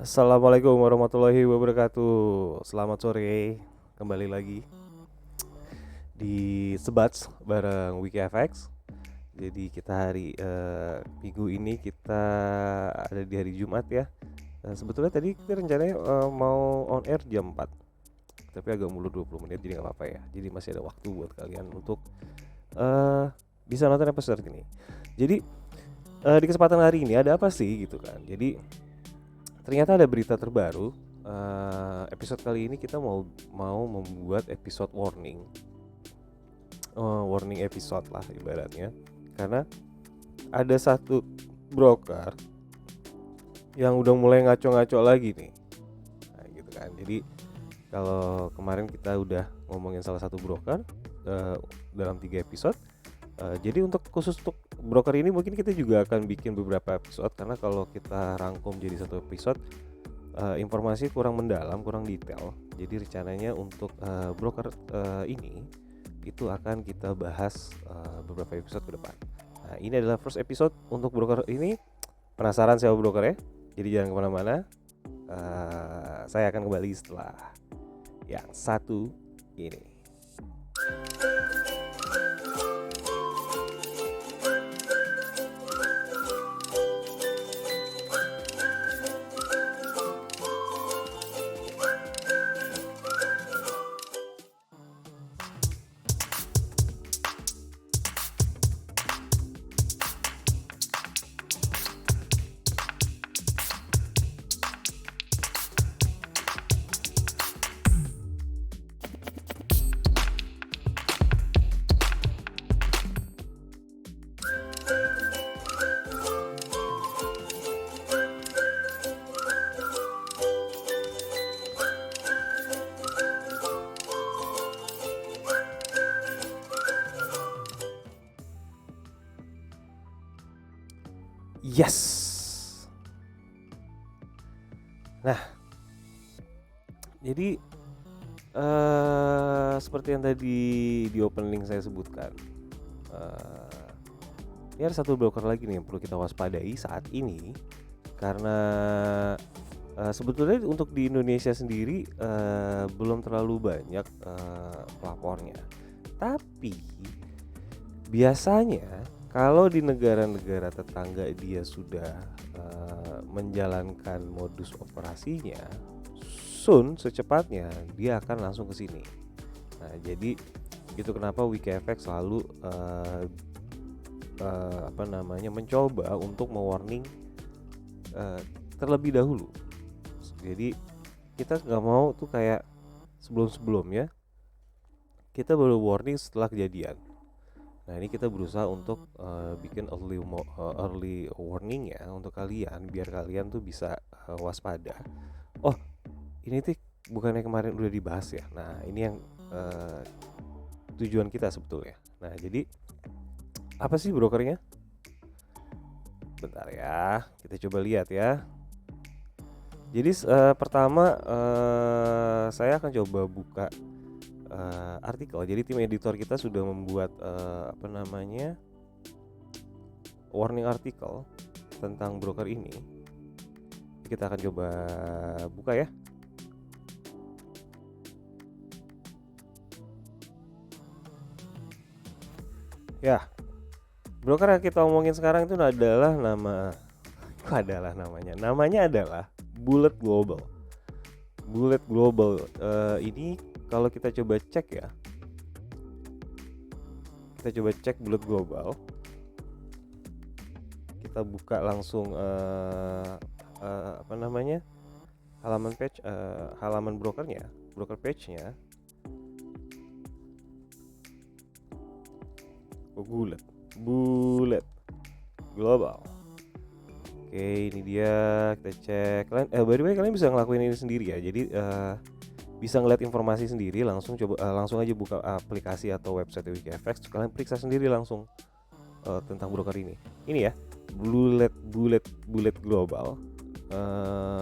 Assalamualaikum warahmatullahi wabarakatuh. Selamat sore, kembali lagi di Sebats bareng WikiFX. Jadi kita minggu ini kita ada di hari Jumat ya. Sebetulnya tadi kita rencananya mau on air jam 4, tapi agak mulur 20 menit jadi nggak apa-apa ya. Jadi masih ada waktu buat kalian untuk eh, bisa nonton episode ini. Jadi di kesempatan hari ini ada apa sih gitu kan. Jadi ternyata ada berita terbaru. Episode kali ini kita mau membuat episode warning episode lah ibaratnya, karena ada satu broker yang udah mulai ngaco-ngaco lagi nih. Nah, gitu kan. Jadi kalau kemarin kita udah ngomongin salah satu broker dalam 3 episode. Jadi khusus untuk broker ini mungkin kita juga akan bikin beberapa episode, karena kalau kita rangkum jadi satu episode informasi kurang mendalam, kurang detail. Jadi rencananya untuk broker ini itu akan kita bahas beberapa episode ke depan. Nah, ini adalah first episode untuk broker ini. Penasaran siapa brokernya? Jadi jangan kemana-mana. Saya akan kembali setelah yang satu ini. Yes. Nah, jadi seperti yang tadi di opening saya sebutkan, ini ada satu broker lagi nih yang perlu kita waspadai saat ini, karena sebetulnya untuk di Indonesia sendiri belum terlalu banyak pelapornya, tapi biasanya kalau di negara-negara tetangga dia sudah menjalankan modus operasinya, secepatnya dia akan langsung ke sini. Nah, jadi itu kenapa WikiFX selalu mencoba untuk mewarning terlebih dahulu. Jadi kita nggak mau tuh kayak sebelumnya kita baru warning setelah kejadian. Nah, ini kita berusaha untuk bikin early warning ya untuk kalian, biar kalian tuh bisa waspada. Oh, ini tuh bukannya kemarin udah dibahas ya. Nah, ini yang tujuan kita sebetulnya. Nah, jadi apa sih brokernya? Bentar ya, kita coba lihat ya. Jadi pertama saya akan coba buka artikel. Jadi tim editor kita sudah membuat warning artikel tentang broker ini. Kita akan coba buka ya. Ya, broker yang kita omongin sekarang itu adalah namanya adalah Bullet Global. Bullet Global ini kalau kita coba cek ya, kita coba cek Bullet Global. Kita buka langsung halaman brokernya, broker page-nya. Bullet Global. Oke, ini dia, kita cek. Kalian by the way kalian bisa ngelakuin ini sendiri ya. Jadi bisa ngeliat informasi sendiri, langsung aja buka aplikasi atau website WikiFX, kalian periksa sendiri langsung tentang broker ini. Ini ya, Bullet Global.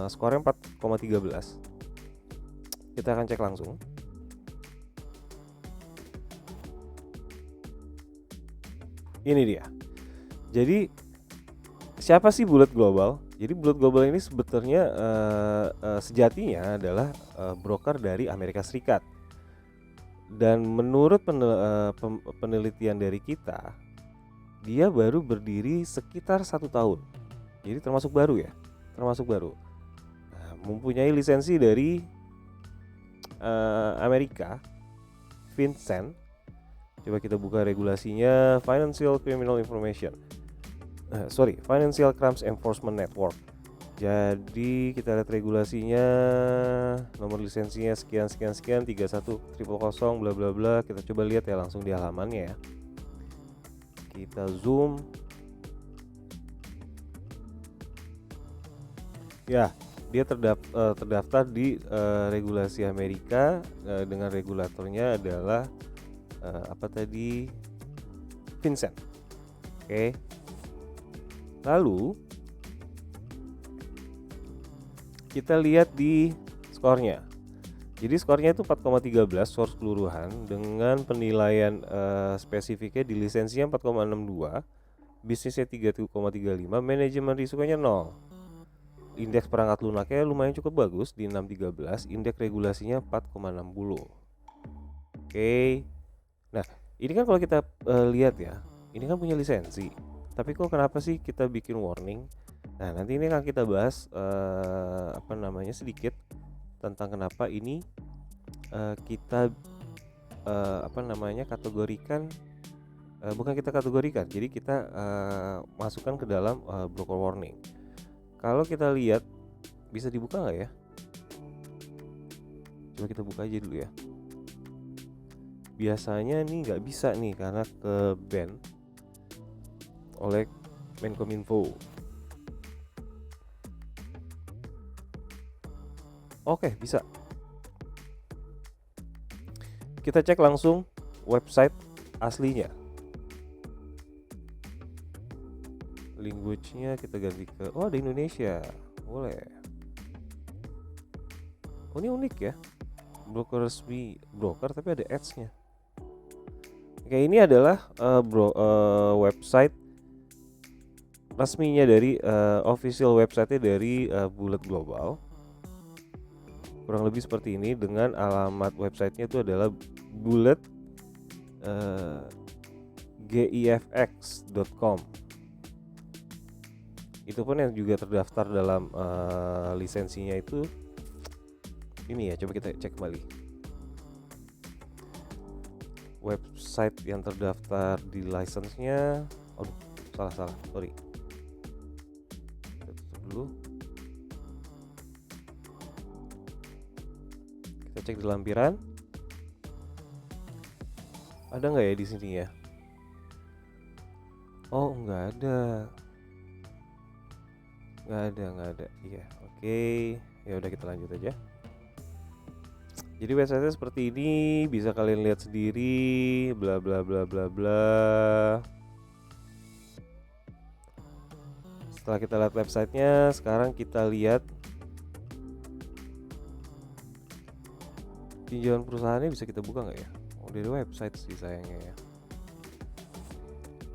Skornya 4,13. Kita akan cek langsung. Ini dia. Jadi siapa sih Bullet Global? Jadi Bulat Global ini sebetulnya sejatinya adalah broker dari Amerika Serikat. Dan menurut penelitian dari kita, dia baru berdiri sekitar 1 tahun. Jadi termasuk baru ya, termasuk baru. Nah, mempunyai lisensi dari Amerika, FinCEN. Coba kita buka regulasinya, Financial Criminal Information. Financial Crimes Enforcement Network. Jadi kita lihat regulasinya, nomor lisensinya sekian 31000 bla bla bla. Kita coba lihat ya langsung di halamannya ya. Kita zoom. Ya, dia terdaftar di regulasi Amerika dengan regulatornya adalah FinCEN. Oke. Lalu kita lihat di skornya. Jadi skornya itu 4,13 skor keseluruhan dengan penilaian spesifiknya di lisensinya 4,62, bisnisnya 3,35, manajemen risikonya 0. Indeks perangkat lunaknya lumayan cukup bagus di 613, indeks regulasinya 4,60. Oke. Nah, ini kan kalau kita lihat ya, ini kan punya lisensi. Tapi kok kenapa sih kita bikin warning? Nah, nanti ini akan kita bahas sedikit tentang kenapa ini kita kategorikan, bukan kita kategorikan, jadi kita masukkan ke dalam broker warning. Kalau kita lihat, bisa dibuka nggak ya? Coba kita buka aja dulu ya. Biasanya nih nggak bisa nih karena ke ban oleh Menkominfo. Oke, bisa. Kita cek langsung website aslinya. Language-nya kita ganti ke ada Indonesia. Boleh. Oh, ini unik ya. Broker resmi broker tapi ada ads-nya. Oke, ini adalah website resminya dari official website-nya dari Bulat Global. Kurang lebih seperti ini dengan alamat websitenya itu adalah bulat gifx.com. Itu pun yang juga terdaftar dalam lisensinya itu ini ya. Coba kita cek kembali website yang terdaftar di lisensinya. Salah, sorry. Kita tutup dulu. Kita cek di lampiran. Ada nggak ya di sini ya? Oh, nggak ada. Nggak ada. Iya, oke. Ya udah, kita lanjut aja. Jadi website-nya seperti ini, bisa kalian lihat sendiri, bla bla bla bla bla. Setelah kita lihat websitenya, sekarang kita lihat tinjauan perusahaannya. Bisa kita buka nggak ya? Dari website sih sayangnya ya.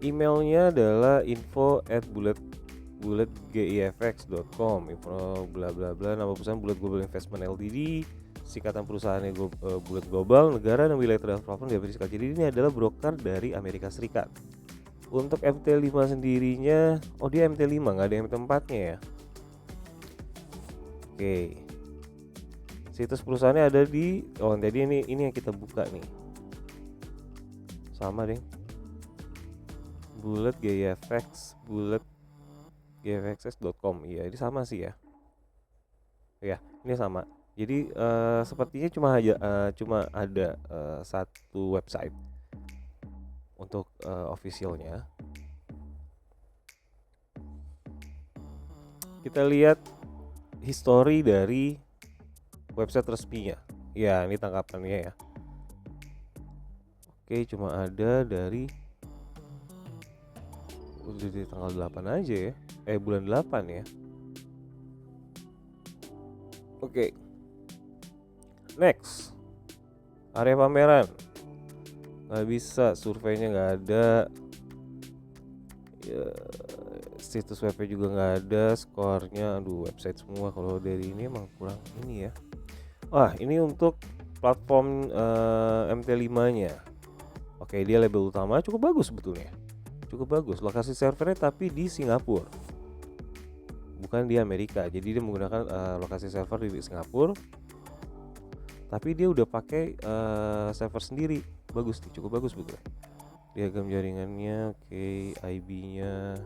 Emailnya adalah info@bulatgifx.com, info bla bla bla. Nama perusahaan Bulat Global Investment Ltd, singkatan perusahaannya Bulat Global, negara dan wilayah terdaftar di Amerika Serikat. Jadi ini adalah broker dari Amerika Serikat. Untuk MT5 sendirinya, dia MT5, nggak ada MT4-nya ya. Oke. Situs perusahaannya ada di jadi ini yang kita buka nih. Sama deh. Bulat GFX, bulatgfx.com. Iya, ini sama sih ya. Ya, ini sama. Jadi sepertinya cuma ada satu website untuk officialnya. Kita lihat history dari website resminya. Ya, ini tangkapannya ya. Oke, cuma ada dari tanggal 8 aja ya. Bulan 8 ya. Oke. Next. Area pameran. Nggak bisa, surveinya nggak ada. ya, situs webnya juga nggak ada, skornya aduh website semua. Kalau dari ini emang kurang ini ya. Wah, ini untuk platform MT5 nya. Oke, dia label utama cukup bagus sebetulnya, cukup bagus. Lokasi servernya tapi di Singapura, bukan di Amerika. Jadi dia menggunakan lokasi server di Singapura, tapi dia udah pakai server sendiri. Bagus nih, cukup bagus betul. Diagram jaringannya, oke, IB-nya,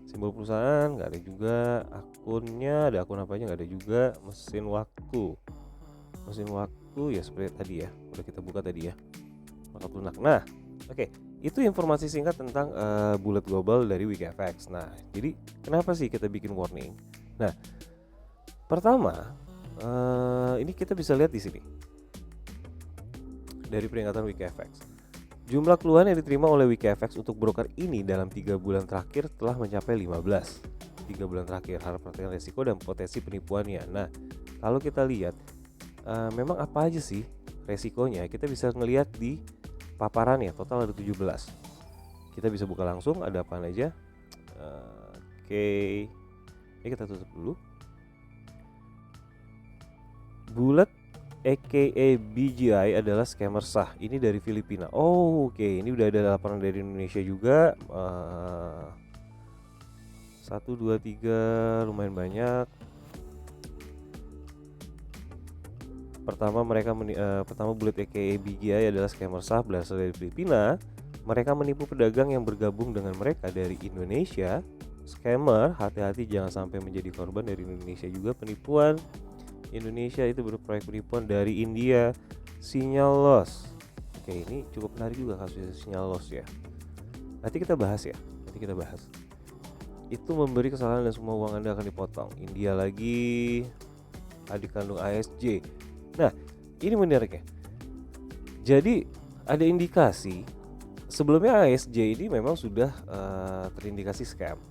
simbol perusahaan nggak ada juga, akunnya ada akun apanya nggak ada juga. Mesin waktu ya seperti tadi ya, udah kita buka tadi ya, maka lunak. Nah, oke, itu informasi singkat tentang Bulat Global dari Wikifx. Nah, jadi kenapa sih kita bikin warning? Nah, pertama, ini kita bisa lihat di sini dari peringatan Wikifx. Jumlah keluhan yang diterima oleh Wikifx untuk broker ini dalam 3 bulan terakhir telah mencapai 15. 3 bulan terakhir, harap perhatikan resiko dan potensi penipuannya. Nah, kalau kita lihat memang apa aja sih resikonya, kita bisa ngelihat di paparannya. Total ada 17. Kita bisa buka langsung ada apa aja. Oke. Ini kita tutup dulu. Bulat aka BGI adalah scammer sah. Ini dari Filipina. Oke, ini udah ada laporan dari Indonesia juga. 1, 2, 3 lumayan banyak. Pertama Bulat aka BGI adalah scammer sah berasal dari Filipina. Mereka menipu pedagang yang bergabung dengan mereka dari Indonesia. Scammer, hati-hati jangan sampai menjadi korban dari Indonesia juga penipuan. Indonesia itu berproyek penipuan dari India. Sinyal loss. Oke, ini cukup menarik juga kasusnya sinyal loss ya. Nanti kita bahas. Itu memberi kesalahan dan semua uang Anda akan dipotong. India lagi, adik kandung ASJ. Nah, ini menarik ya. Jadi ada indikasi sebelumnya ASJ ini memang sudah terindikasi scam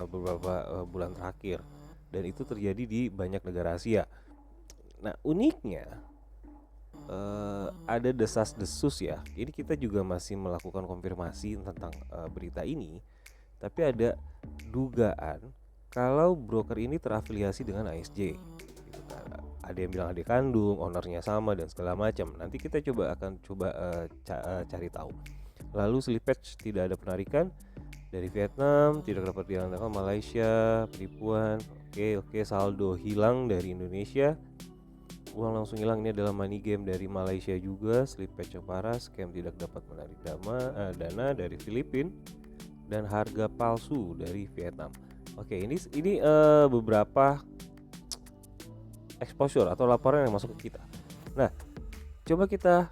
beberapa bulan terakhir, dan itu terjadi di banyak negara Asia. Nah, uniknya ada desas-desus ya. Ini kita juga masih melakukan konfirmasi tentang berita ini, tapi ada dugaan kalau broker ini terafiliasi dengan ASJ. Gitu kan. Ada yang bilang adik kandung, ownernya sama dan segala macam. Nanti kita akan coba cari tahu. Lalu slippage tidak ada penarikan dari Vietnam, tidak dapat diandalkan Malaysia, penipuan. Oke, saldo hilang dari Indonesia. Uang langsung hilang, ini adalah money game dari Malaysia juga. Slippage yang parah, scam tidak dapat menarik dana dari Filipina, dan harga palsu dari Vietnam. Oke, ini beberapa exposure atau laporan yang masuk ke kita. Nah, coba kita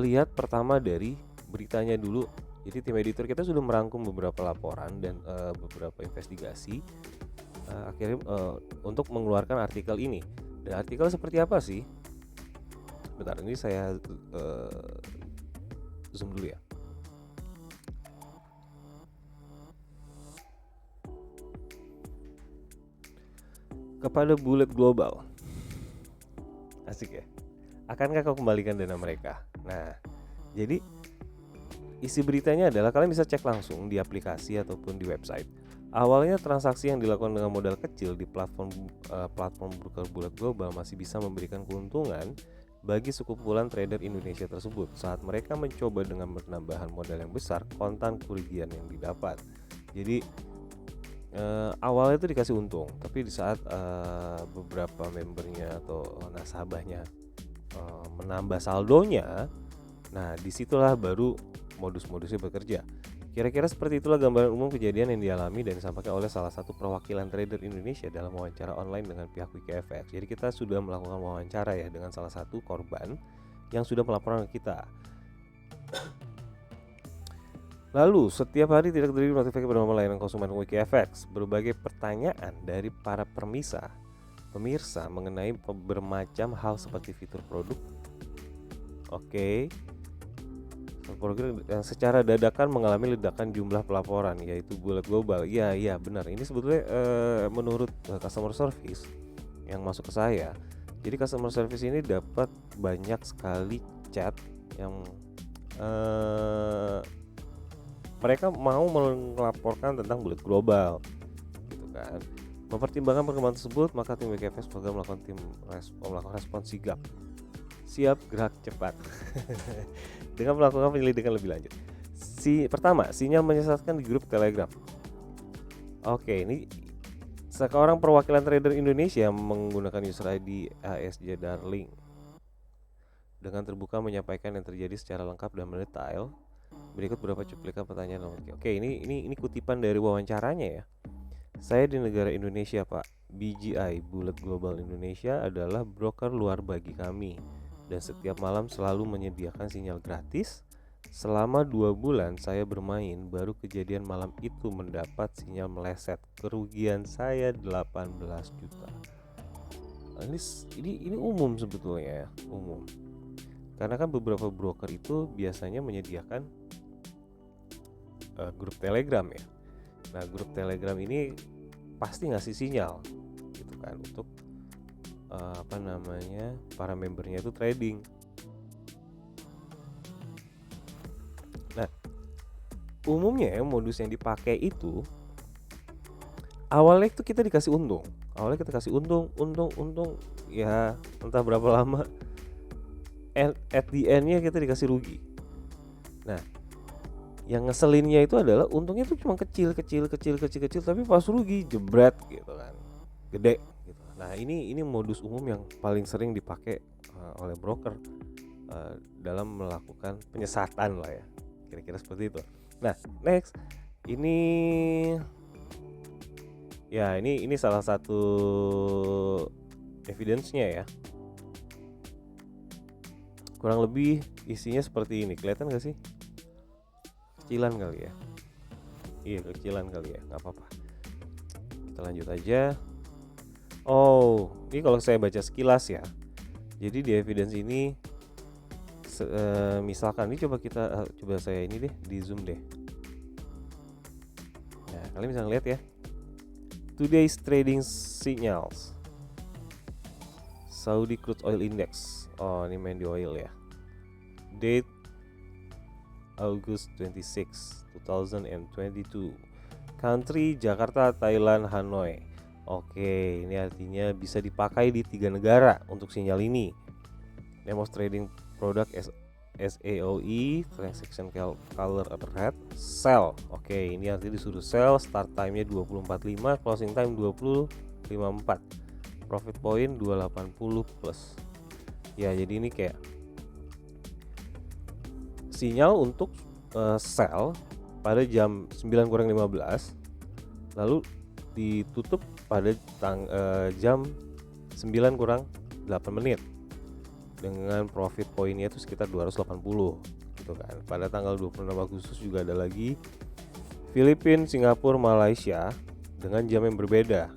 lihat pertama dari beritanya dulu. Jadi tim editor kita sudah merangkum beberapa laporan dan beberapa investigasi akhirnya untuk mengeluarkan artikel ini. Dan artikel seperti apa sih? Bentar, ini saya zoom dulu ya. Kepada Bulat Global, asik ya. Akankah kau kembalikan dana mereka? Nah, jadi isi beritanya adalah kalian bisa cek langsung di aplikasi ataupun di website. Awalnya transaksi yang dilakukan dengan modal kecil di platform broker Bulat Global masih bisa memberikan keuntungan bagi sekumpulan trader Indonesia tersebut. Saat mereka mencoba dengan penambahan modal yang besar, kontan kerugian yang didapat. Jadi awalnya itu dikasih untung, tapi di saat beberapa membernya atau nasabahnya menambah saldonya, nah disitulah baru modus-modusnya bekerja. Kira-kira seperti itulah gambaran umum kejadian yang dialami dan disampaikan oleh salah satu perwakilan trader Indonesia dalam wawancara online dengan pihak Wikifx. Jadi kita sudah melakukan wawancara ya dengan salah satu korban yang sudah melaporkan ke kita. Lalu setiap hari tidak terjadi notifikasi pada nomor layanan konsumen Wikifx. Berbagai pertanyaan dari para pemirsa mengenai bermacam hal seperti fitur produk. Program yang secara dadakan mengalami ledakan jumlah pelaporan, yaitu Bulat Global. Iya benar. Ini sebetulnya menurut customer service yang masuk ke saya. Jadi customer service ini dapat banyak sekali chat yang mereka mau melaporkan tentang bullet global gitu kan. Mempertimbangkan perkembangan tersebut, maka tim WKFS program melakukan respon sigap, siap gerak cepat dengan melakukan penyelidikan lebih lanjut. Pertama, sinyal menyesatkan di grup Telegram. Oke, ini seorang perwakilan trader Indonesia menggunakan user ID ASJ Darling dengan terbuka menyampaikan yang terjadi secara lengkap dan mendetail. Berikut beberapa cuplikan pertanyaan. Oke, ini kutipan dari wawancaranya ya. Saya di negara Indonesia, Pak. BGI, Bullet Global Indonesia adalah broker luar bagi kami dan setiap malam selalu menyediakan sinyal gratis. Selama 2 bulan saya bermain, baru kejadian malam itu mendapat sinyal meleset. Kerugian saya 18 juta. Ini umum sebetulnya ya, umum. Karena kan beberapa broker itu biasanya menyediakan grup Telegram ya. Nah, grup Telegram ini pasti ngasih sinyal gitu kan untuk para membernya itu trading. Nah, umumnya ya, modus yang dipakai itu awalnya itu kita dikasih untung. Awalnya kita kasih untung ya entah berapa lama, at the end-nya kita dikasih rugi. Nah, yang ngeselinnya itu adalah untungnya itu cuma kecil tapi pas rugi jebret gitu kan, gede gitu. Nah, ini modus umum yang paling sering dipakai oleh broker dalam melakukan penyesatan lah ya, kira-kira seperti itu. Nah, next ini salah satu evidence-nya ya. Kurang lebih isinya seperti ini. Kelihatan gak sih? Kecilan kali ya. Iya, kecilan kali ya. Gak apa-apa. Kita lanjut aja. Oh, ini kalau saya baca sekilas ya. Jadi di evidence ini misalkan ini coba saya ini deh, di zoom deh. Nah, kalian bisa ngeliat ya. Today's trading signals. Saudi Crude Oil Index. Oh, ini main di oil ya. Date August 26, 2022. Country Jakarta, Thailand, Hanoi. Oke, ini artinya bisa dipakai di 3 negara untuk sinyal ini. Name of trading product SAOE, transaction color red, sell. Oke, ini artinya disuruh sell, start time-nya 20.45, closing time 20.54. Profit point 280 plus. Ya, jadi ini kayak sinyal untuk sell pada jam 9:15, lalu ditutup pada jam 9:08 dengan profit pointnya itu sekitar 280 gitu kan. Pada tanggal 26 Agustus juga ada lagi Filipina, Singapura, Malaysia dengan jam yang berbeda.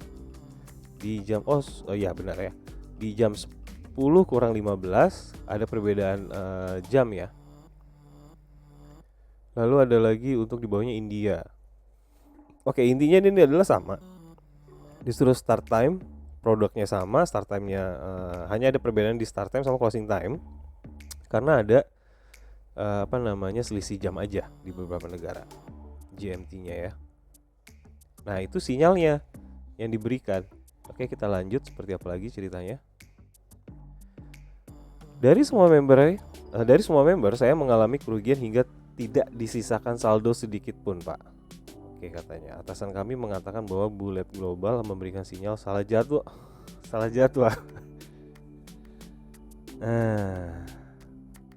Di jam di jam 10:15 ada perbedaan jam ya. Lalu ada lagi untuk di bawahnya India. Oke, intinya ini adalah sama. Disuruh start time, produknya sama, start time-nya hanya ada perbedaan di start time sama closing time. Karena ada selisih jam aja di beberapa negara, GMT-nya ya. Nah, itu sinyalnya yang diberikan. Oke, kita lanjut, seperti apa lagi ceritanya. Dari semua member saya mengalami kerugian hingga tidak disisakan saldo sedikit pun, Pak. Oke, katanya atasan kami mengatakan bahwa Bullet Global memberikan sinyal salah jadwal.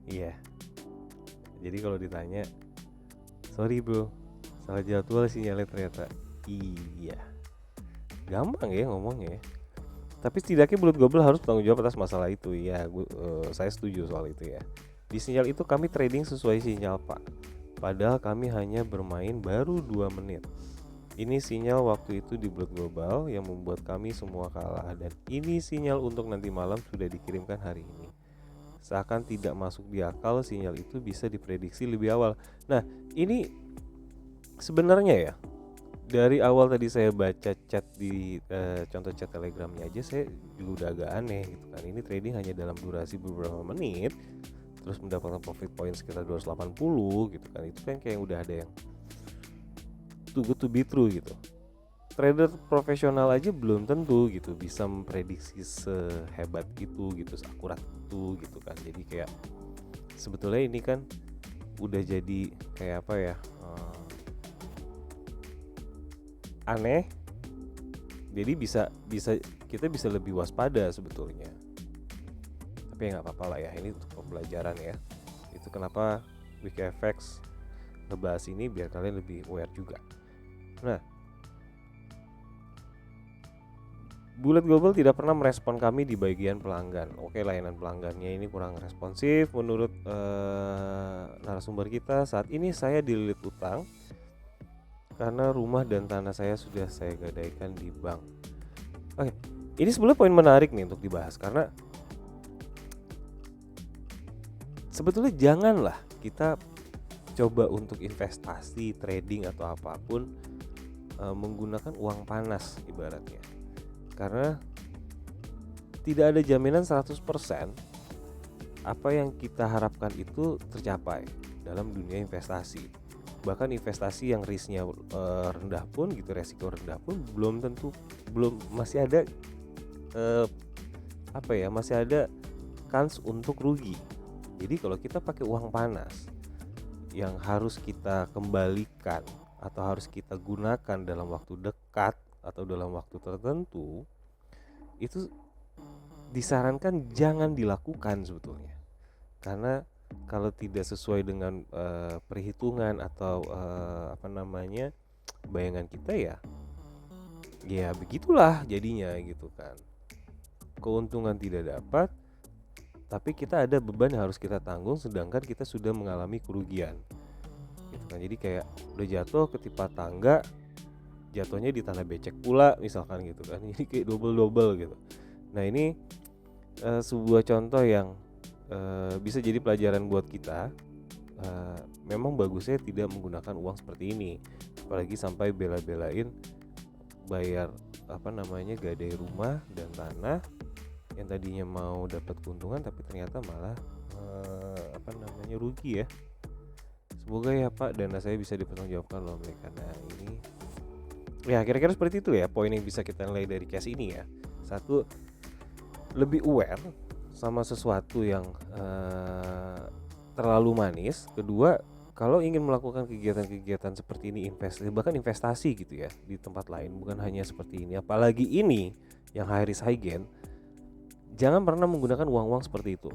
Iya. Jadi kalau ditanya, sorry bro, salah jadwal sinyalnya ternyata. Iya. Gampang ya ngomongnya. Tapi setidaknya Bullet Global harus bertanggung jawab atas masalah itu. Ya, saya setuju soal itu ya. Di sinyal itu kami trading sesuai sinyal, Pak. Padahal kami hanya bermain baru 2 menit. Ini sinyal waktu itu di Bullet Global yang membuat kami semua kalah. Dan ini sinyal untuk nanti malam sudah dikirimkan hari ini. Seakan tidak masuk di akal sinyal itu bisa diprediksi lebih awal. Nah, ini sebenarnya ya, dari awal tadi saya baca chat di contoh chat Telegramnya aja, saya juga udah agak aneh gitu kan. Ini trading hanya dalam durasi beberapa menit, terus mendapatkan profit point sekitar 280 gitu kan, itu kan kayak udah ada yang too good to be true gitu. Trader profesional aja belum tentu gitu bisa memprediksi sehebat itu gitu, seakurat itu gitu kan. Jadi kayak sebetulnya ini kan udah jadi kayak apa ya, aneh. Jadi bisa kita bisa lebih waspada sebetulnya. Tapi ya nggak apa-apa lah ya, ini untuk pembelajaran ya. Itu kenapa WikiFX ngebahas ini biar kalian lebih aware juga. Nah, Bullet Global tidak pernah merespon kami di bagian pelanggan. Oke, layanan pelanggannya ini kurang responsif menurut narasumber kita. Saat ini saya dililit utang karena rumah dan tanah saya sudah saya gadaikan di bank. Oke, ini sebenarnya poin menarik nih untuk dibahas karena sebetulnya janganlah kita coba untuk investasi, trading atau apapun menggunakan uang panas ibaratnya. Karena tidak ada jaminan 100% apa yang kita harapkan itu tercapai dalam dunia investasi. Bahkan investasi yang risknya rendah pun gitu, resiko rendah pun belum tentu, masih ada masih ada kans untuk rugi. Jadi kalau kita pakai uang panas yang harus kita kembalikan atau harus kita gunakan dalam waktu dekat atau dalam waktu tertentu, itu disarankan jangan dilakukan sebetulnya. Karena kalau tidak sesuai dengan perhitungan atau bayangan kita ya begitulah jadinya gitu kan. Keuntungan tidak dapat, tapi kita ada beban yang harus kita tanggung sedangkan kita sudah mengalami kerugian gitu kan. Jadi kayak udah jatuh ketimpa tangga, jatuhnya di tanah becek pula misalkan gitu kan. Ini kayak double gitu. Nah ini sebuah contoh yang bisa jadi pelajaran buat kita. Memang bagusnya tidak menggunakan uang seperti ini, apalagi sampai bela-belain bayar gadai rumah dan tanah yang tadinya mau dapat keuntungan tapi ternyata malah rugi ya. Semoga ya Pak dana saya bisa dipertanggungjawabkan loh mereka. Nah ini ya kira-kira seperti itu ya poin yang bisa kita nilai dari case ini ya. Satu, lebih aware sama sesuatu yang terlalu manis. Kedua, kalau ingin melakukan kegiatan-kegiatan seperti ini, bahkan investasi gitu ya di tempat lain, bukan hanya seperti ini, apalagi ini yang high risk high gain, jangan pernah menggunakan uang-uang seperti itu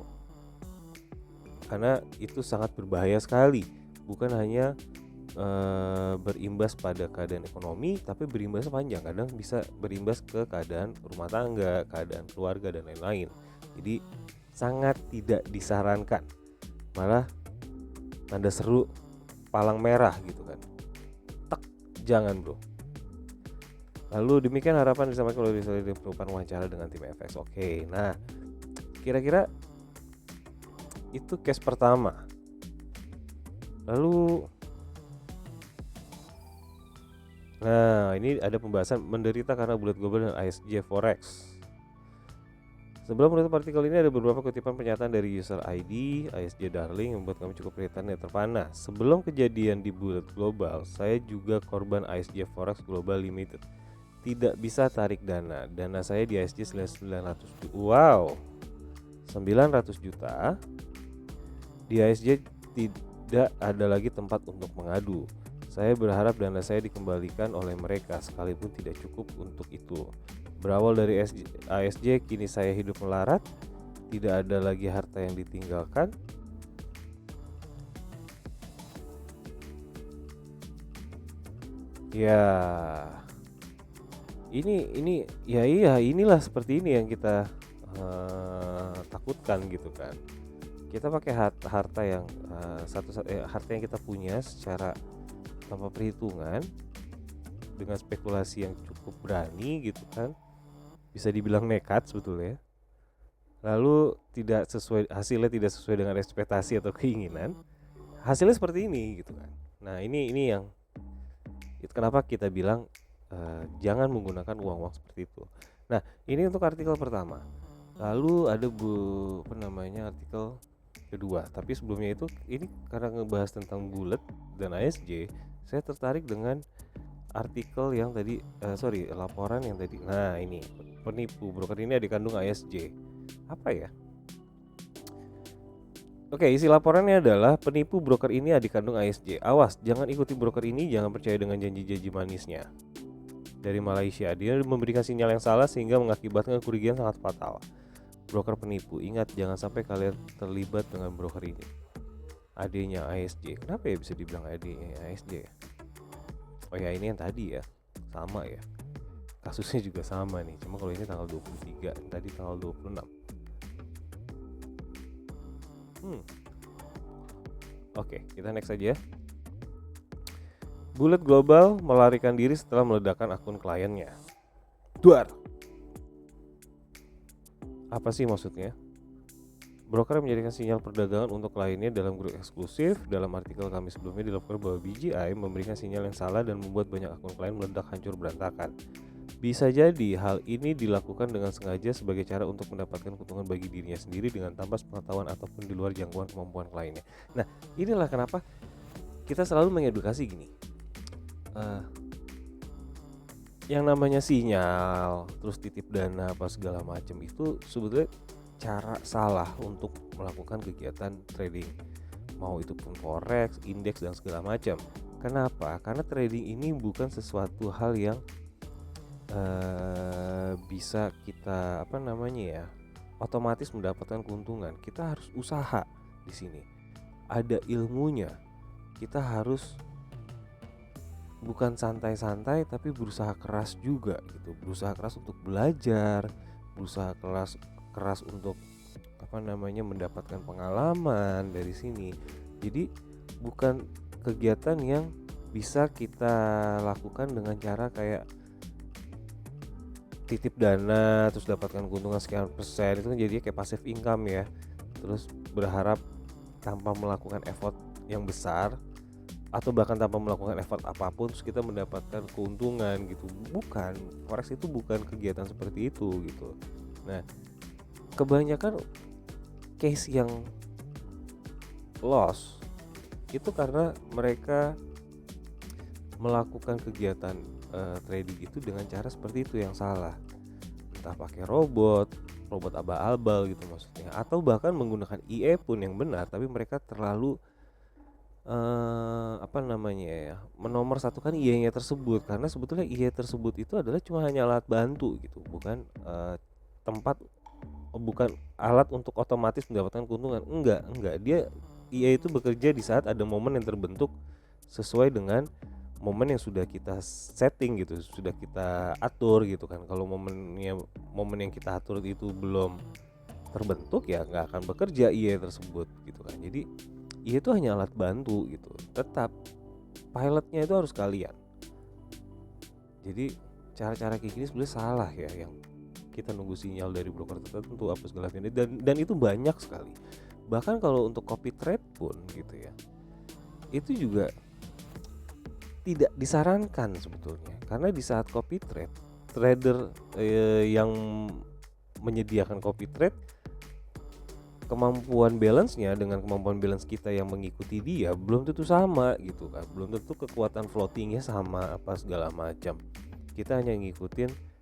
karena itu sangat berbahaya sekali. Bukan hanya berimbas pada keadaan ekonomi, tapi berimbas panjang, kadang bisa berimbas ke keadaan rumah tangga, keadaan keluarga dan lain-lain. Jadi sangat tidak disarankan, malah tanda seru palang merah gitu kan. Jangan bro. Lalu demikian harapan disampaikan oleh perubahan wawancara dengan tim FX. Oke, nah kira-kira itu case pertama. Lalu nah ini ada pembahasan menderita karena Bullet Global dan ISG Forex. Sebelum menutup artikel ini ada beberapa kutipan pernyataan dari user ID ISG Darling yang membuat kami cukup prihatin dan terpana. Sebelum kejadian di Bullet Global, saya juga korban ISG Forex Global Limited. Tidak bisa tarik dana. Dana saya di ISG 900 juta. Wow. 900 juta. Di ISG tidak ada lagi tempat untuk mengadu. Saya berharap dana saya dikembalikan oleh mereka sekalipun tidak cukup untuk itu. Berawal dari ISG, kini saya hidup melarat, tidak ada lagi harta yang ditinggalkan. Ya, ini ya iya inilah seperti ini yang kita takutkan gitu kan. Kita pakai harta yang harta yang kita punya secara tanpa perhitungan dengan spekulasi yang cukup berani gitu kan. Bisa dibilang nekat sebetulnya. Lalu hasilnya tidak sesuai dengan ekspektasi atau keinginan. Hasilnya seperti ini gitu kan. Nah, ini yang itu kenapa kita bilang jangan menggunakan uang-uang seperti itu. Nah, ini untuk artikel pertama. Lalu ada artikel kedua. Tapi sebelumnya itu ini karena ngebahas tentang Bullet dan ASJ, saya tertarik dengan artikel yang tadi laporan yang tadi. Nah, ini penipu broker ini adik kandung ASJ. Apa ya? Oke, isi laporannya adalah penipu broker ini adik kandung ASJ. Awas, jangan ikuti broker ini, jangan percaya dengan janji-janji manisnya. Dari Malaysia, dia memberikan sinyal yang salah sehingga mengakibatkan kerugian sangat fatal. Broker penipu, ingat jangan sampai kalian terlibat dengan broker ini. Adanya ASJ, kenapa ya bisa dibilang adanya ASJ ya? Oh ya, ini yang tadi ya, sama ya, kasusnya juga sama nih, cuma kalau ini tanggal 23, tadi tanggal 26. Oke, kita next aja. Bullet Global melarikan diri setelah meledakkan akun kliennya. Duar. Apa sih maksudnya? Broker menjadikan sinyal perdagangan untuk kliennya dalam grup eksklusif. Dalam artikel kami sebelumnya dilaporkan bahwa BGI memberikan sinyal yang salah dan membuat banyak akun klien meledak hancur berantakan. Bisa jadi hal ini dilakukan dengan sengaja sebagai cara untuk mendapatkan keuntungan bagi dirinya sendiri dengan tanpa pengetahuan ataupun di luar jangkauan kemampuan kliennya. Nah, inilah kenapa kita selalu mengedukasi gini. Yang namanya sinyal, terus titip dana apa segala macam itu sebetulnya cara salah untuk melakukan kegiatan trading. Mau itu pun forex, indeks dan segala macam. Kenapa? Karena trading ini bukan sesuatu hal yang bisa kita otomatis mendapatkan keuntungan. Kita harus usaha di sini. Ada ilmunya. Kita harus bukan santai-santai tapi berusaha keras juga gitu. Berusaha keras untuk belajar, berusaha keras untuk mendapatkan pengalaman dari sini. Jadi bukan kegiatan yang bisa kita lakukan dengan cara kayak titip dana terus dapatkan keuntungan sekian persen. Itu kan jadinya kayak passive income ya, terus berharap tanpa melakukan effort yang besar atau bahkan tanpa melakukan effort apapun terus kita mendapatkan keuntungan gitu. Bukan, forex itu bukan kegiatan seperti itu gitu. Nah, kebanyakan case yang loss itu karena mereka melakukan kegiatan trading itu dengan cara seperti itu yang salah. Entah pakai robot abal-abal gitu maksudnya, atau bahkan menggunakan IE pun yang benar tapi mereka terlalu menomorsatukan IE-nya tersebut, karena sebetulnya IE tersebut itu adalah cuma hanya alat bantu gitu, bukan bukan alat untuk otomatis mendapatkan keuntungan. Enggak, dia IE itu bekerja di saat ada momen yang terbentuk sesuai dengan momen yang sudah kita setting gitu, sudah kita atur gitu kan. Kalau momen yang kita atur itu belum terbentuk ya nggak akan bekerja IE tersebut gitu kan. Jadi IE itu hanya alat bantu gitu. Tetap pilotnya itu harus kalian. Jadi cara-cara kayak gini sebenarnya salah ya, yang kita nunggu sinyal dari broker tertentu apa segala macam, dan itu banyak sekali. Bahkan kalau untuk copy trade pun gitu ya, itu juga tidak disarankan sebetulnya, karena di saat copy trade, trader yang menyediakan copy trade, kemampuan balance-nya dengan kemampuan balance kita yang mengikuti dia belum tentu sama gitu kan. Belum tentu kekuatan floatingnya sama apa segala macam. Kita hanya ngikutin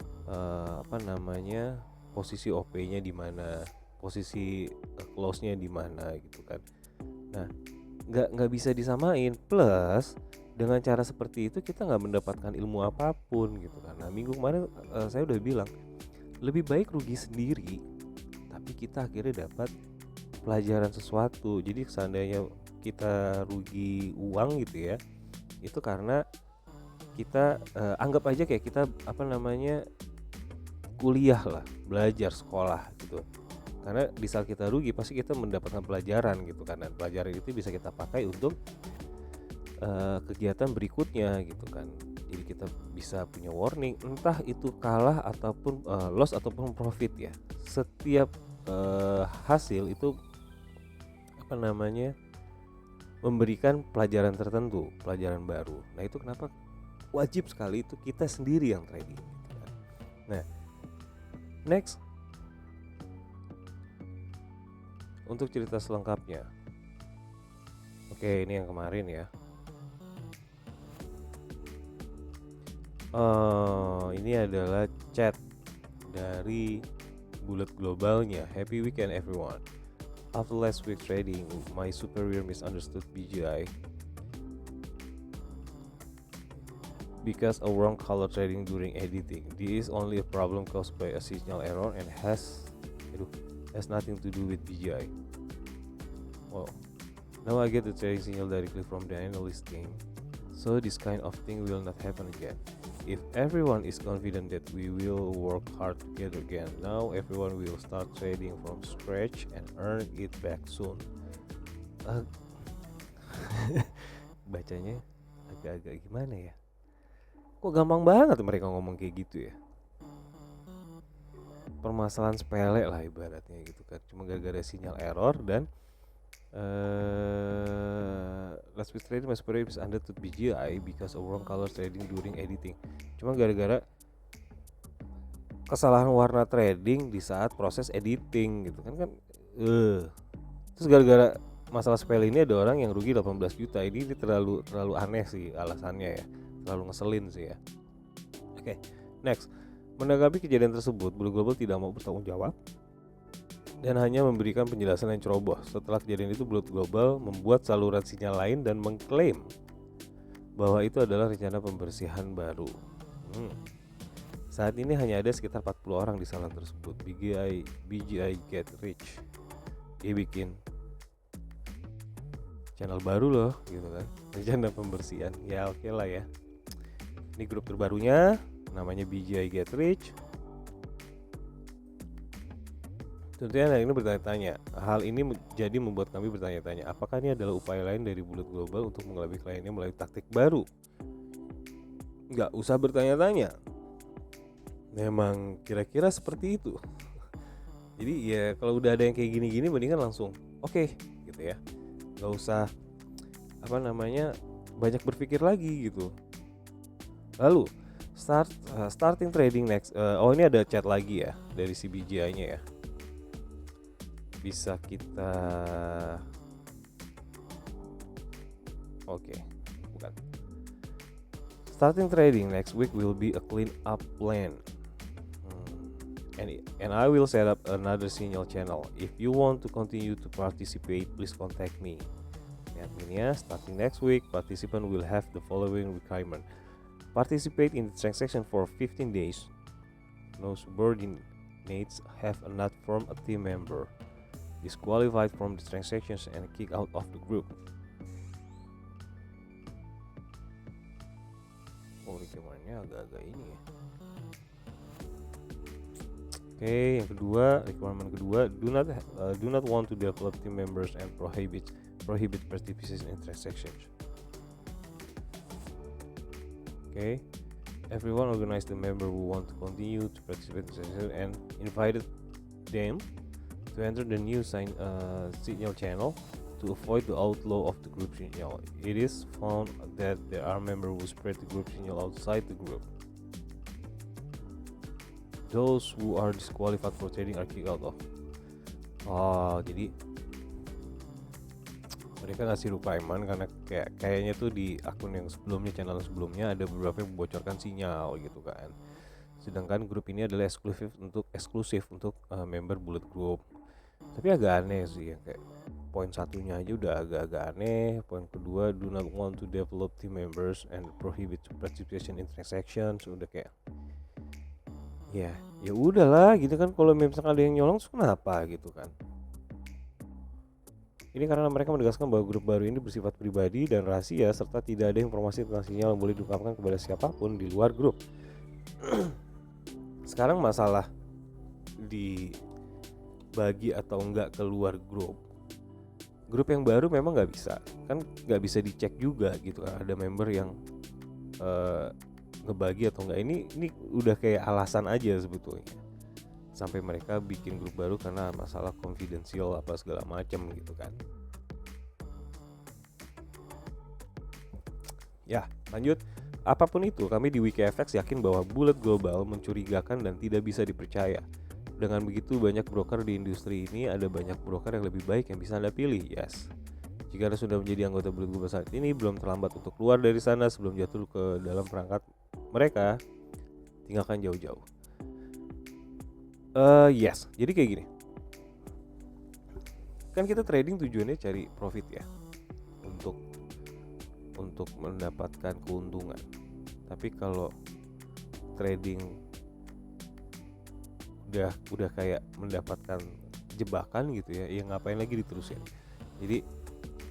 posisi OP-nya di mana, posisi close-nya di mana gitu kan. Nah, nggak bisa disamain. Plus dengan cara seperti itu kita nggak mendapatkan ilmu apapun gitu kan. Nah, minggu kemarin saya udah bilang lebih baik rugi sendiri tapi kita akhirnya dapat pelajaran sesuatu. Jadi seandainya kita rugi uang gitu ya, itu karena kita anggap aja kayak kita kuliah lah, belajar sekolah gitu. Karena di saat kita rugi pasti kita mendapatkan pelajaran gitu kan, dan pelajaran itu bisa kita pakai untuk kegiatan berikutnya gitu kan. Jadi kita bisa punya warning, entah itu kalah ataupun loss ataupun profit ya. Setiap hasil itu memberikan pelajaran tertentu, pelajaran baru. Nah, itu kenapa wajib sekali itu kita sendiri yang trading gitu kan. Nah, next, Untuk cerita selengkapnya, oke, ini yang kemarin ya. Ini adalah chat dari Bullet Globalnya. Happy weekend everyone. After last week's trading, my superior misunderstood BGI because of wrong color trading during editing. This is only a problem caused by a signal error and has nothing to do with BGI. Well, now I get the trading signal directly from the analyst team, so this kind of thing will not happen again. If everyone is confident that we will work hard together again, now everyone will start trading from scratch and earn it back soon. Bacanya agak-agak gimana ya? Kok gampang banget mereka ngomong kayak gitu ya? Permasalahan sepele lah ibaratnya gitu kan. Cuma gara-gara sinyal error dan last week trading my superior is understood BGI because of wrong color trading during editing. Cuma gara-gara kesalahan warna trading di saat proses editing gitu kan terus gara-gara masalah sepele ini ada orang yang rugi 18 juta. Ini terlalu aneh sih alasannya ya, terlalu ngeselin sih ya. Oke, next. Menanggapi kejadian tersebut, Bullet Global tidak mau bertanggung jawab dan hanya memberikan penjelasan yang ceroboh. Setelah kejadian itu, Bullet Global membuat saluran sinyal lain dan mengklaim bahwa itu adalah rencana pembersihan baru. Saat ini hanya ada sekitar 40 orang di saluran tersebut. BGI get rich. Dia bikin channel baru loh gitu kan, rencana pembersihan. Ya oke lah ya. Ini grup terbarunya namanya BGI get rich. Tentunya hal ini bertanya-tanya. Hal ini jadi membuat kami bertanya-tanya, apakah ini adalah upaya lain dari Bullet Global untuk mengelabui kliennya melalui taktik baru? Nggak usah bertanya-tanya. Memang kira-kira seperti itu. Jadi ya kalau udah ada yang kayak gini-gini mendingan langsung oke, gitu ya. Nggak usah banyak berpikir lagi gitu. Lalu starting trading next. Ini ada chat lagi ya dari si BGI-nya ya. Bisa kita bukan. Starting trading next week will be a clean up plan. And I will set up another signal channel. If you want to continue to participate, please contact me. Adminnya, starting next week, participant will have the following requirement. Participate in the transaction for 15 days. No subordinates have not formed a team member. Disqualified from the transactions and kicked out of the group. Requirement-nya agak-agak ini ya. Yang kedua, requirement kedua, do not want to develop team members and prohibit participation in transactions. Everyone organized the member who want to continue to participate in transactions and invited them to enter the new signal channel to avoid the outlaw of the group signal. It is found that there are members who spread the group signal outside the group. Those who are disqualified for trading are kicked out of. Jadi mereka ngasih requirement karena kayaknya tuh di akun yang sebelumnya, channel sebelumnya ada beberapa yang membocorkan sinyal gitu kan. Sedangkan grup ini adalah eksklusif untuk member Bullet Group. Tapi agak aneh sih ya, kayak poin satunya aja udah agak-agak aneh. Poin kedua, do not want to develop team members and prohibit participation in transactions. Udah kayak ya udahlah gitu kan. Kalau misalkan ada yang nyolong terus kenapa gitu kan. Ini karena mereka menegaskan bahwa grup baru ini bersifat pribadi dan rahasia serta tidak ada informasi tentang sinyal yang boleh diungkapkan kepada siapapun di luar grup. Sekarang masalah dibagi atau enggak keluar grup yang baru memang nggak bisa dicek juga gitu kan, ada member yang ngebagi atau enggak. Ini udah kayak alasan aja sebetulnya sampai mereka bikin grup baru karena masalah konfidensial apa segala macam gitu kan. Ya lanjut, apapun itu kami di WikiFX yakin bahwa Bullet Global mencurigakan dan tidak bisa dipercaya. dengan begitu banyak broker di industri ini, ada banyak broker yang lebih baik yang bisa Anda pilih. Yes. Jika Anda sudah menjadi anggota Bullet Global saat ini, belum terlambat untuk keluar dari sana sebelum jatuh ke dalam perangkat mereka. Tinggalkan jauh-jauh. Yes. Jadi kayak gini. Kan kita trading tujuannya cari profit ya. Untuk mendapatkan keuntungan. Tapi kalau trading udah kayak mendapatkan jebakan gitu ya, ngapain lagi diterusin. Jadi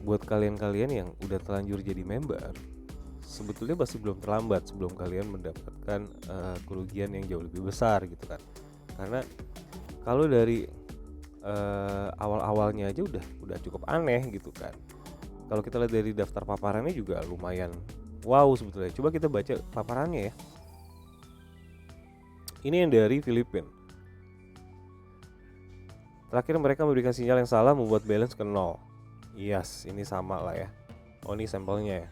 buat kalian-kalian yang udah terlanjur jadi member, sebetulnya masih belum terlambat sebelum kalian mendapatkan kerugian yang jauh lebih besar gitu kan. Karena kalau dari awal-awalnya aja udah cukup aneh gitu kan. Kalau kita lihat dari daftar paparannya juga lumayan wow sebetulnya. Coba kita baca paparannya ya. Ini yang dari Filipina. Terakhir mereka memberikan sinyal yang salah membuat balance ke 0. Yes, ini sama lah ya. Oh, ini sampelnya ya.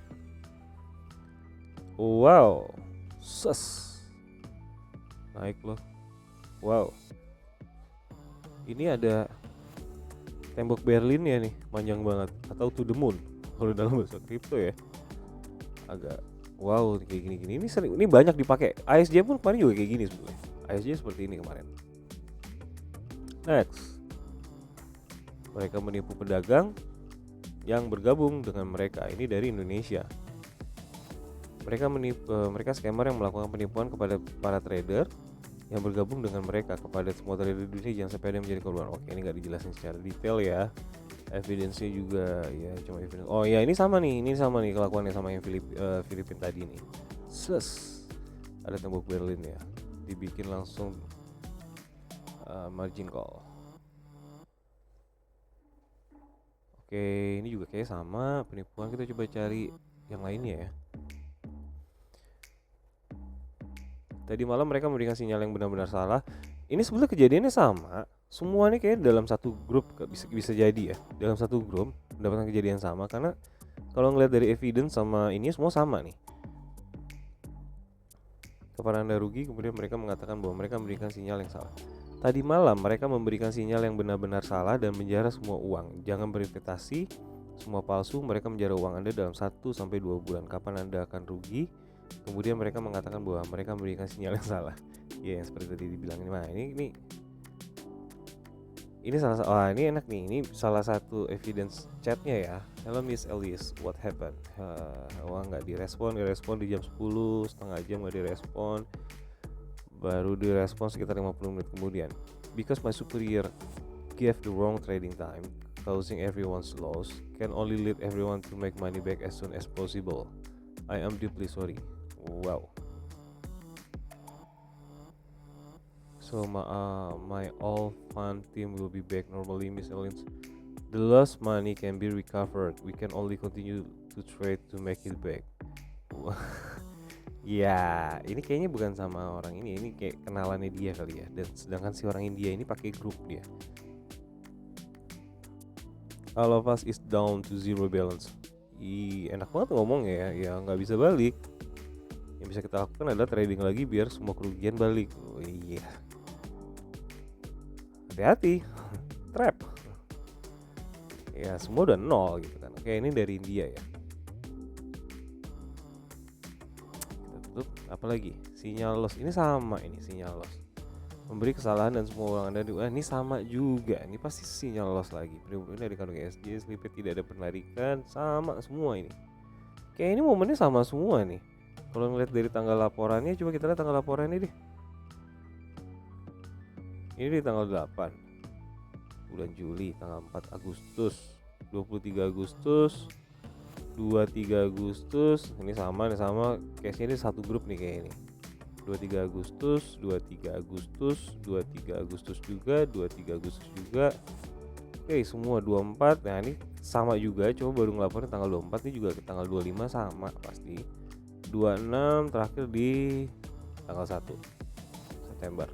Wow, naik loh. Wow, ini ada tembok Berlin ya nih, panjang banget. Atau to the moon kalau dalam bahasa kripto ya. Agak wow kayak gini-gini. Ini sering, ini banyak dipakai. ISJ pun kemarin juga kayak gini sebetulnya. ISJ seperti ini kemarin. Next, mereka menipu pedagang yang bergabung dengan mereka. Ini dari Indonesia. Mereka scammer yang melakukan penipuan kepada para trader yang bergabung dengan mereka. Kepada semua trader di dunia jangan sampai ada yang menjadi korban. Oke, ini nggak dijelasin secara detail ya. Evidence-nya juga ya cuma evidence. Oh ya, ini sama nih kelakuannya sama yang Filipina tadi nih. Ada tembok Berlin ya. Dibikin langsung margin call. Oke, ini juga kayak sama penipuan. Kita coba cari yang lainnya ya. Tadi malam mereka memberikan sinyal yang benar-benar salah. Ini sebetulnya kejadiannya sama. Semua nih kayak dalam satu grup bisa jadi ya. Dalam satu grup mendapatkan kejadian sama. Karena kalau ngeliat dari evidence sama ini semua sama nih. Kepada Anda rugi, kemudian mereka mengatakan bahwa mereka memberikan sinyal yang salah. Tadi malam mereka memberikan sinyal yang benar-benar salah dan menjara semua uang. Jangan berinvestasi, semua palsu. Mereka menjara uang Anda dalam 1-2 bulan. Kapan Anda akan rugi? Kemudian mereka mengatakan bahwa mereka memberikan sinyal yang salah. Ya, yang seperti tadi dibilang ini. Nah, ini ini enak nih. Ini salah satu evidence chatnya ya. Hello Miss Elise, what happened? Wah, nggak direspon di jam 10, setengah jam nggak direspon. Baru direspon sekitar 50 menit kemudian. Because my superior gave the wrong trading time, causing everyone's loss, can only lead everyone to make money back as soon as possible. I am deeply sorry. Wow. So my all fun team will be back normally, Miss Ellins. The lost money can be recovered. We can only continue to trade to make it back. Ya, ini kayaknya bukan sama orang ini kayak kenalannya dia kali ya. Dan sedangkan si orang India ini pakai grup dia. All of us is down to zero balance. Enak banget ngomongnya ya nggak bisa balik. Yang bisa kita lakukan adalah trading lagi biar semua kerugian balik. Oh iya. Hati-hati, trap. Ya semua udah nol gitu kan. Oke, ini dari India ya. Apalagi sinyal loss ini sama, ini sinyal loss memberi kesalahan dan semua uang Anda ini sama juga, ini pasti sinyal loss lagi. Ini dari kandung SJ slipet tidak ada penarikan, sama semua ini. Kayak ini momennya sama semua nih. Kalau ngeliat dari tanggal laporannya, coba kita lihat tanggal laporannya deh. Ini di tanggal 8 bulan Juli, tanggal 4 Agustus, 23 Agustus, 23 Agustus, ini sama case-nya ini satu grup nih kayak ini. 23 Agustus, 23 Agustus, 23 Agustus juga, 23 Agustus juga. Oke, semua 24. Nah, ini sama juga, coba baru ngelaporin tanggal 24 ini juga tanggal 25 sama pasti. 26 terakhir di tanggal 1 September.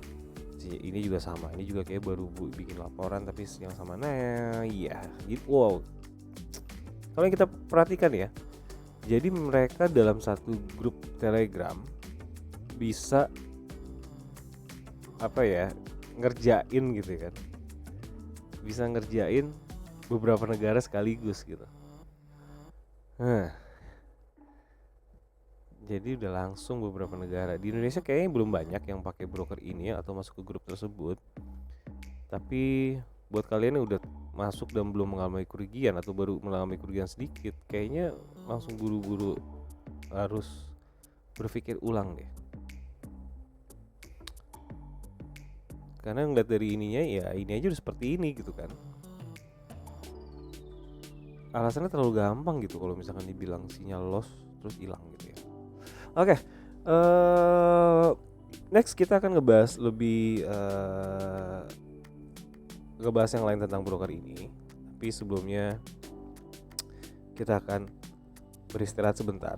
Ini juga sama, ini juga kayak baru bikin laporan tapi yang sama. Nah, iya, gitu. Wow. Kalau yang kita perhatikan ya, jadi mereka dalam satu grup Telegram bisa ngerjain gitu kan, bisa ngerjain beberapa negara sekaligus gitu. Nah, jadi udah langsung beberapa negara. Di Indonesia kayaknya belum banyak yang pakai broker ini ya, atau masuk ke grup tersebut. Tapi buat kalian yang udah masuk dan belum mengalami kerugian atau baru mengalami kerugian sedikit, kayaknya langsung buru-buru harus berpikir ulang deh. Karena ngeliat dari ininya ya ini aja udah seperti ini gitu kan. Alasannya terlalu gampang gitu kalau misalkan dibilang sinyal loss terus hilang gitu ya. Oke, next kita akan ngebahas lebih ngebahas yang lain tentang broker ini. Tapi sebelumnya kita akan beristirahat sebentar,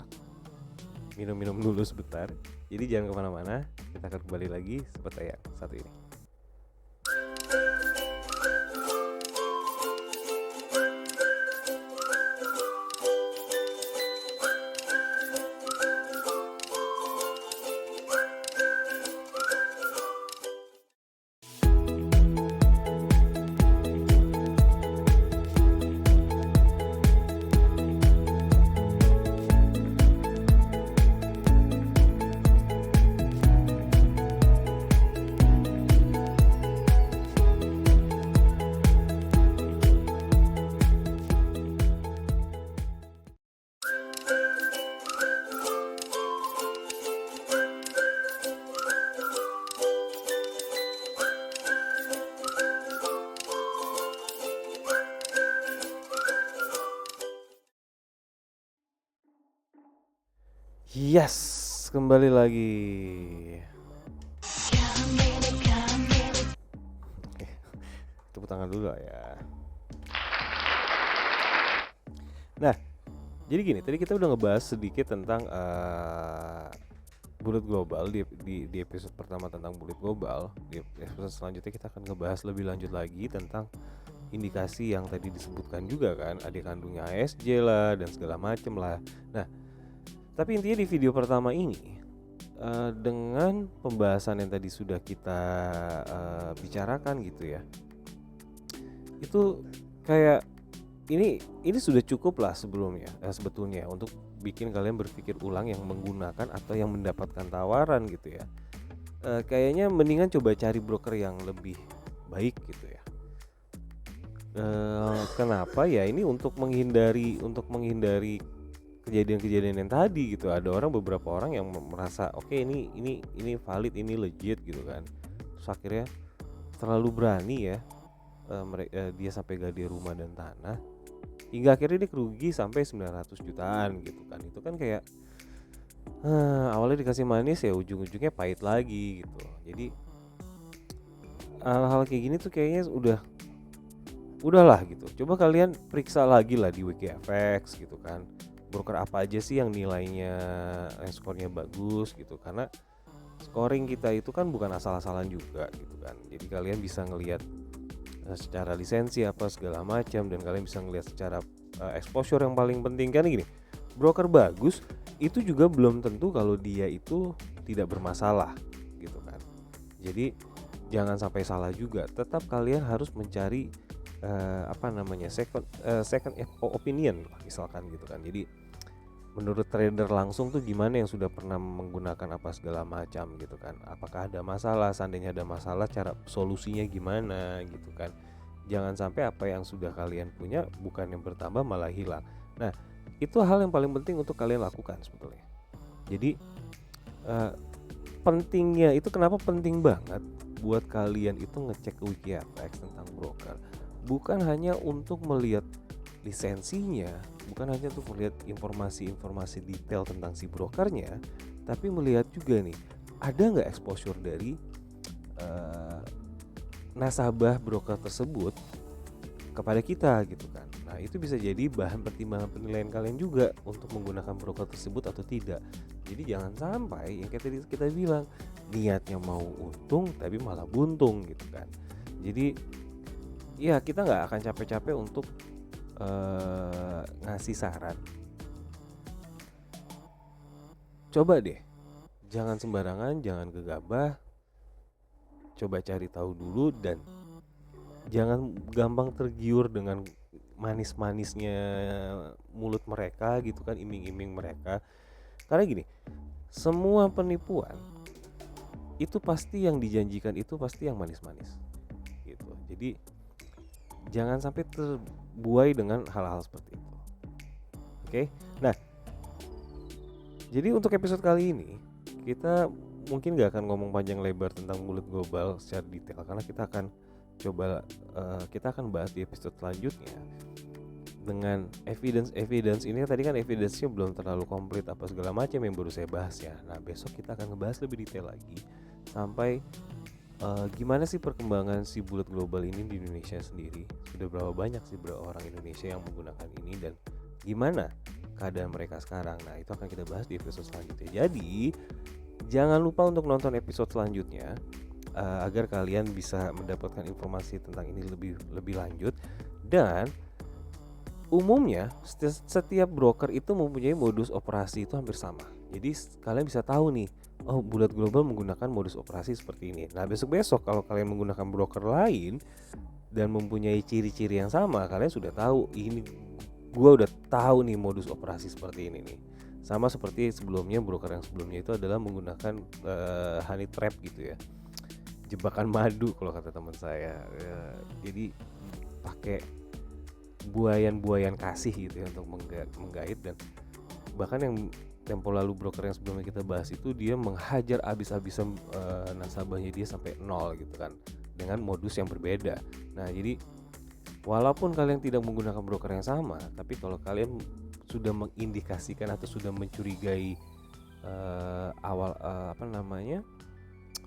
minum-minum dulu sebentar. Jadi jangan kemana-mana, kita akan kembali lagi seperti yang satu ini. Yes, kembali lagi. Oke, tepuk tangan dulu ya. Nah, jadi gini, tadi kita udah ngebahas sedikit tentang bulat global di episode pertama tentang bulat global. Di episode selanjutnya kita akan ngebahas lebih lanjut lagi tentang indikasi yang tadi disebutkan juga kan, adik kandungnya ASJ lah dan segala macem lah. Nah, tapi intinya di video pertama ini dengan pembahasan yang tadi sudah kita bicarakan gitu ya, itu kayak ini sudah cukup lah sebetulnya untuk bikin kalian berpikir ulang yang menggunakan atau yang mendapatkan tawaran gitu ya. Kayaknya mendingan coba cari broker yang lebih baik gitu ya. Kenapa ya? Ini untuk menghindari kejadian-kejadian yang tadi gitu. Ada beberapa orang yang merasa oke, ini valid, ini legit gitu kan. Terus akhirnya terlalu berani ya, dia sampai gade rumah dan tanah, hingga akhirnya dia kerugi sampai 900 jutaan gitu kan. Itu kan kayak awalnya dikasih manis ya ujung-ujungnya pahit lagi gitu. Jadi hal-hal kayak gini tuh kayaknya udahlah gitu. Coba kalian periksa lagi lah di WikiFX gitu kan, broker apa aja sih yang nilainya, yang skornya bagus gitu. Karena scoring kita itu kan bukan asal-asalan juga gitu kan. Jadi kalian bisa ngelihat secara lisensi apa segala macam, dan kalian bisa ngelihat secara exposure yang paling penting kan gini. Broker bagus itu juga belum tentu kalau dia itu tidak bermasalah gitu kan. Jadi jangan sampai salah juga. Tetap kalian harus mencari second opinion misalkan gitu kan. Jadi menurut trader langsung tuh gimana, yang sudah pernah menggunakan apa segala macam gitu kan. Apakah ada masalah, seandainya ada masalah cara solusinya gimana gitu kan. Jangan sampai apa yang sudah kalian punya bukan yang bertambah malah hilang. Nah, itu hal yang paling penting untuk kalian lakukan sebetulnya. Jadi pentingnya itu, kenapa penting banget buat kalian itu ngecek WikiFX tentang broker. Bukan hanya untuk melihat lisensinya, bukan hanya untuk melihat informasi-informasi detail tentang si brokernya, tapi melihat juga nih, ada nggak exposure dari nasabah broker tersebut kepada kita gitu kan. Nah, itu bisa jadi bahan pertimbangan penilaian kalian juga untuk menggunakan broker tersebut atau tidak. Jadi jangan sampai yang tadi kita bilang, niatnya mau untung tapi malah buntung gitu kan. Jadi ya kita nggak akan capek-capek untuk ngasih saran. Coba deh, jangan sembarangan, jangan gegabah. coba cari tahu dulu dan jangan gampang tergiur dengan manis-manisnya mulut mereka gitu kan, iming-iming mereka. Karena gini, semua penipuan itu pasti yang dijanjikan itu pasti yang manis-manis gitu. Jadi jangan sampai terbuai dengan hal-hal seperti itu. Oke. Nah, jadi untuk episode kali ini kita mungkin gak akan ngomong panjang lebar tentang mulut global secara detail, karena kita akan coba kita akan bahas di episode selanjutnya dengan evidence ini. Tadi kan evidence-nya belum terlalu komplit apa segala macam yang baru saya bahas ya. Nah, besok kita akan ngebahas lebih detail lagi sampai gimana sih perkembangan si bulat global ini di Indonesia sendiri. Sudah berapa banyak sih orang Indonesia yang menggunakan ini dan gimana keadaan mereka sekarang. Nah, itu akan kita bahas di episode selanjutnya. Jadi jangan lupa untuk nonton episode selanjutnya agar kalian bisa mendapatkan informasi tentang ini lebih lanjut. Dan umumnya setiap broker itu mempunyai modus operasi itu hampir sama. Jadi kalian bisa tahu nih, oh bulat global menggunakan modus operasi seperti ini. Nah, besok-besok kalau kalian menggunakan broker lain dan mempunyai ciri-ciri yang sama, kalian sudah tahu ini gua udah tahu nih modus operasi seperti ini nih. Sama seperti sebelumnya, broker yang sebelumnya itu adalah menggunakan honey trap gitu ya, jebakan madu kalau kata teman saya. Jadi pakai buayan kasih gitu ya untuk menggait. Dan bahkan yang tempo lalu broker yang sebelumnya kita bahas itu dia menghajar abis-abisan nasabahnya dia sampai nol gitu kan, dengan modus yang berbeda. Nah, jadi walaupun kalian tidak menggunakan broker yang sama, tapi kalau kalian sudah mengindikasikan atau sudah mencurigai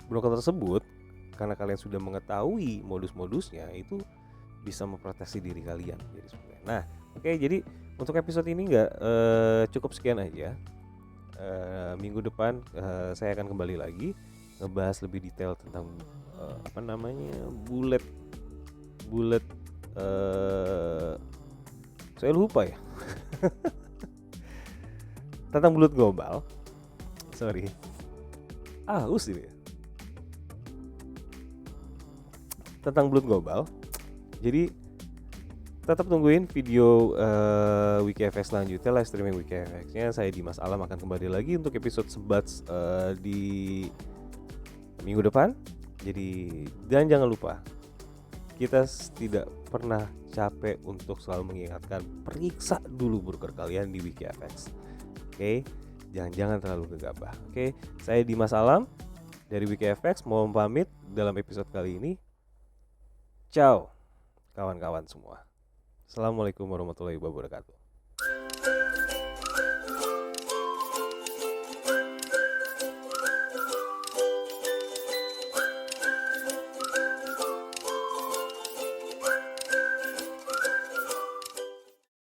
broker tersebut, karena kalian sudah mengetahui modus-modusnya, itu bisa memproteksi diri kalian. Jadi sebenarnya. Nah, oke, jadi untuk episode ini cukup sekian aja. Minggu depan saya akan kembali lagi ngebahas lebih detail tentang bulat saya lupa ya tentang bulat global. Sorry, ini tentang bulat global. Jadi tetap tungguin video WikiFX selanjutnya, live streaming WikiFX-nya. Saya Dimas Alam akan kembali lagi untuk episode Sebats di minggu depan. Jadi jangan lupa, kita tidak pernah capek untuk selalu mengingatkan, periksa dulu broker kalian di WikiFX. Oke, jangan terlalu gegabah. Oke, saya Dimas Alam dari WikiFX mau pamit dalam episode kali ini. Ciao kawan-kawan semua. Assalamualaikum warahmatullahi wabarakatuh.